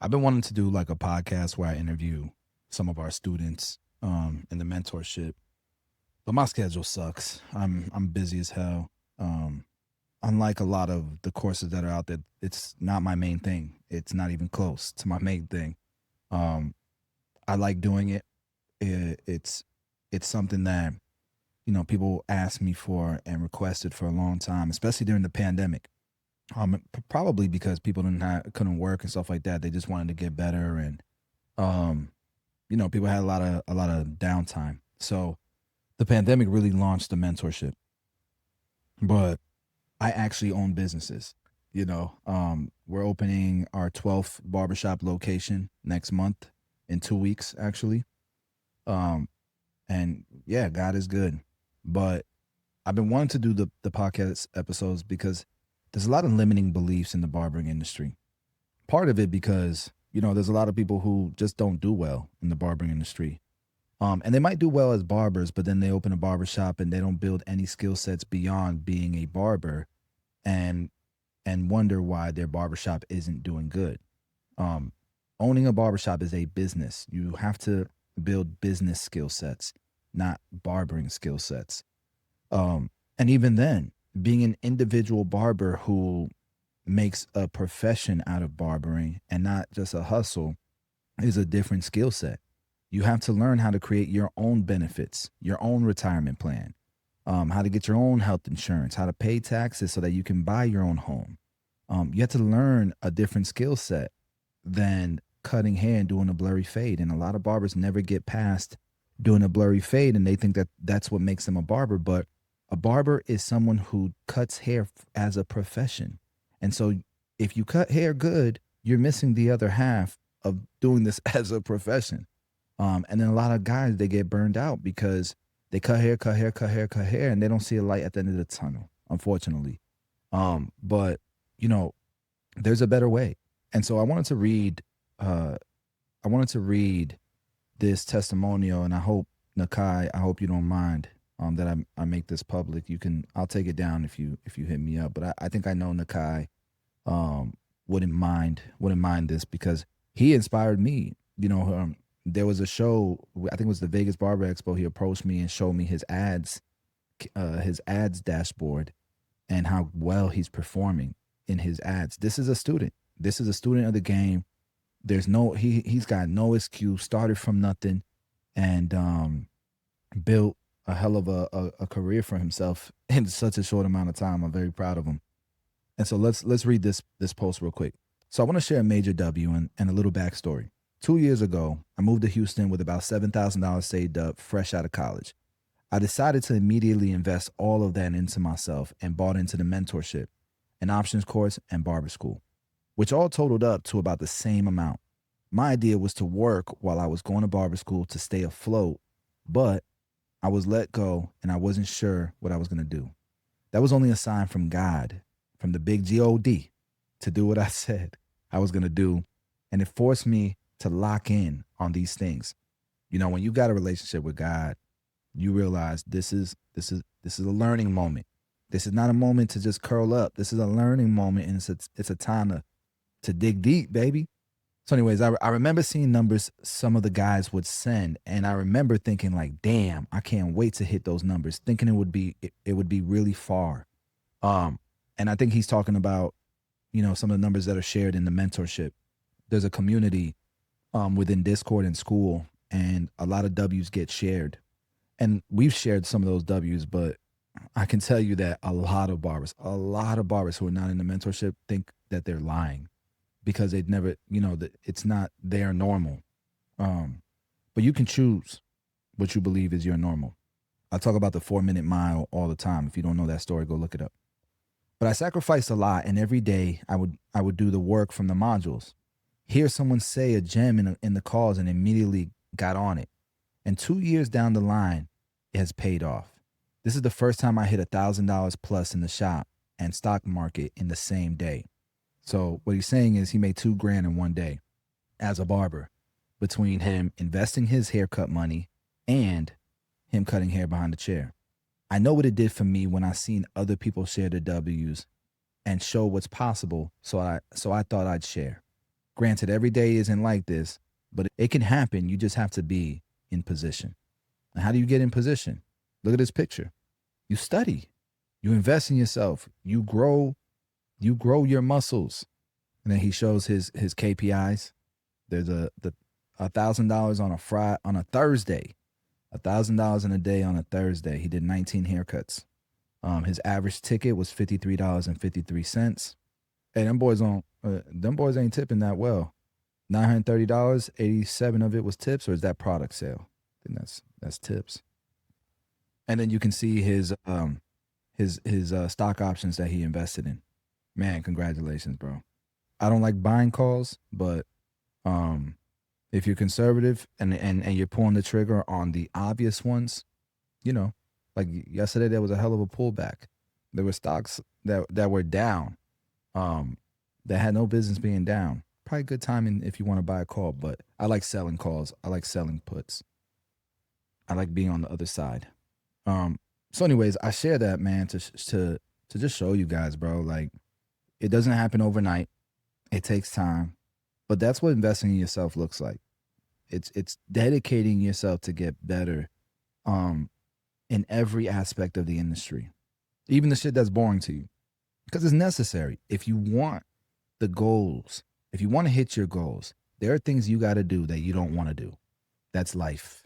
I've been wanting to do like a podcast where I interview some of our students in the mentorship, but my schedule sucks. I'm busy as hell. Um, Unlike a lot of the courses that are out there, it's not my main thing. It's not even close to my main thing. Um, I like doing it. It's something that people asked me for and requested for a long time, especially during the pandemic. Probably because people couldn't work and stuff like that. They just wanted to get better, and um, people had a lot of downtime. So the pandemic really launched the mentorship. But I actually own businesses. We're opening our 12th barbershop location next month in 2 weeks, actually. Um, and yeah, God is good. But I've been wanting to do the podcast episodes because there's a lot of limiting beliefs in the barbering industry. Part of it because, there's a lot of people who just don't do well in the barbering industry. And they might do well as barbers, but then they open a barber shop and they don't build any skill sets beyond being a barber and wonder why their barbershop isn't doing good. Um, Owning a barbershop is a business. You have to build business skill sets, not barbering skill sets. And even then, being an individual barber who makes a profession out of barbering and not just a hustle is a different skill set. You have to learn how to create your own benefits, your own retirement plan, how to get your own health insurance, how to pay taxes so that you can buy your own home. You have to learn a different skill set than cutting hair and doing a blurry fade. And a lot of barbers never get past doing a blurry fade, and they think that that's what makes them a barber. But a barber is someone who cuts hair as a profession. And so if you cut hair good, you're missing the other half of doing this as a profession. And then a lot of guys, they get burned out because they cut hair, cut hair, cut hair, cut hair, and they don't see a light at the end of the tunnel, unfortunately. But you know, there's a better way. And so uh, I wanted to read this testimonial, and I hope Nakai, I hope you don't mind that I make this public. I'll take it down if you hit me up. But I think I know Nakai um, wouldn't mind this because he inspired me. There was a show, I think it was the Vegas Barber Expo. He approached me and showed me his ads dashboard and how well he's performing in his ads. This is a student. This is a student of the game. He's got no excuse. Started from nothing, and built a hell of a career for himself in such a short amount of time. I'm very proud of him. And so let's read this post real quick. So I want to share a major W and a little backstory. 2 years ago, I moved to Houston with about $7,000 saved up, fresh out of college. I decided to immediately invest all of that into myself and bought into the mentorship, an options course, and barber school, which all totaled up to about the same amount. My idea was to work while I was going to barber school to stay afloat, but I was let go and I wasn't sure what I was going to do. That was only a sign from God, from the big God, to do what I said I was going to do. And it forced me to lock in on these things. When you got a relationship with God, you realize this is a learning moment. This is not a moment to just curl up. This is a learning moment, and it's a time to dig deep, baby. So, anyways, I remember seeing numbers some of the guys would send, and I remember thinking like, "Damn, I can't wait to hit those numbers." Thinking it would be really far. And I think he's talking about some of the numbers that are shared in the mentorship. There's a community within Discord and school, and a lot of W's get shared. And we've shared some of those W's, but I can tell you that a lot of barbers who are not in the mentorship think that they're lying because they've never, that it's not their normal. But you can choose what you believe is your normal. I talk about the 4-minute mile all the time. If you don't know that story, go look it up. But I sacrificed a lot, and every day I would do the work from the modules. Hear someone say a gem in the calls and immediately got on it. And 2 years down the line, it has paid off. This is the first time I hit $1,000 plus in the shop and stock market in the same day. So what he's saying is he made $2,000 in one day as a barber between him investing his haircut money and him cutting hair behind the chair. I know what it did for me when I seen other people share their W's and show what's possible. So I thought I'd share. Granted, every day isn't like this, but it can happen. You just have to be in position. And how do you get in position? Look at this picture. You study, you invest in yourself, you grow your muscles. And then he shows his KPIs. There's $1,000 on a Thursday, $1,000 in a day on a Thursday. He did 19 haircuts. His average ticket was $53.53. Hey, them boys ain't tipping that well. $930, 87 of it was tips, or is that product sale? I think that's tips. And then you can see his stock options that he invested in. Man, congratulations, bro. I don't like buying calls, but if you're conservative and you're pulling the trigger on the obvious ones, you know, like yesterday there was a hell of a pullback. There were stocks that were down, that had no business being down. Probably good timing if you want to buy a call, but I like selling calls. I like selling puts. I like being on the other side. So anyways, I share that, man, to just show you guys, bro, like it doesn't happen overnight. It takes time, but that's what investing in yourself looks like. It's dedicating yourself to get better, in every aspect of the industry, even the shit that's boring to you, because it's necessary. If you want the goals, if you want to hit your goals, there are things you got to do that you don't want to do. That's life.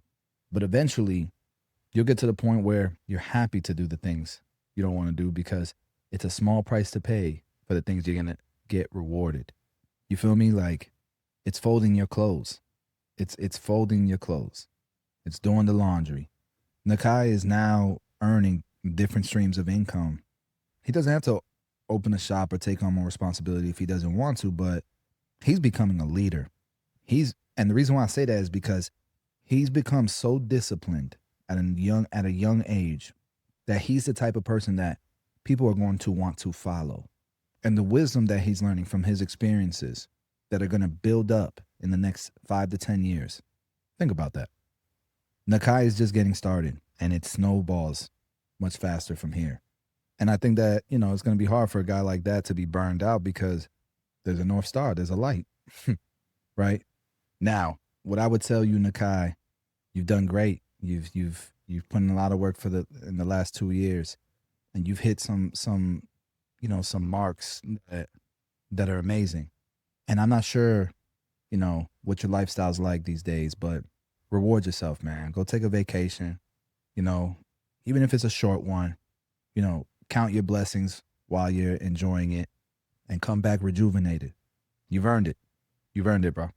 But eventually, you'll get to the point where you're happy to do the things you don't want to do because it's a small price to pay for the things you're going to get rewarded. You feel me? Like, it's folding your clothes. It's folding your clothes. It's doing the laundry. Nakai is now earning different streams of income. He doesn't have to open a shop or take on more responsibility if he doesn't want to, but he's becoming a leader. And the reason why I say that is because he's become so disciplined at a young age that he's the type of person that people are going to want to follow. And the wisdom that he's learning from his experiences that are going to build up in the next 5 to 10 years. Think about that. Nakai is just getting started, and it snowballs much faster from here. And I think that, it's going to be hard for a guy like that to be burned out because there's a North Star, there's a light, right? Now, what I would tell you, Nakai, you've done great. You've put in a lot of work in the last 2 years, and you've hit some marks that are amazing. And I'm not sure, what your lifestyle's like these days, but reward yourself, man. Go take a vacation, even if it's a short one, count your blessings while you're enjoying it and come back rejuvenated. You've earned it. You've earned it, bro.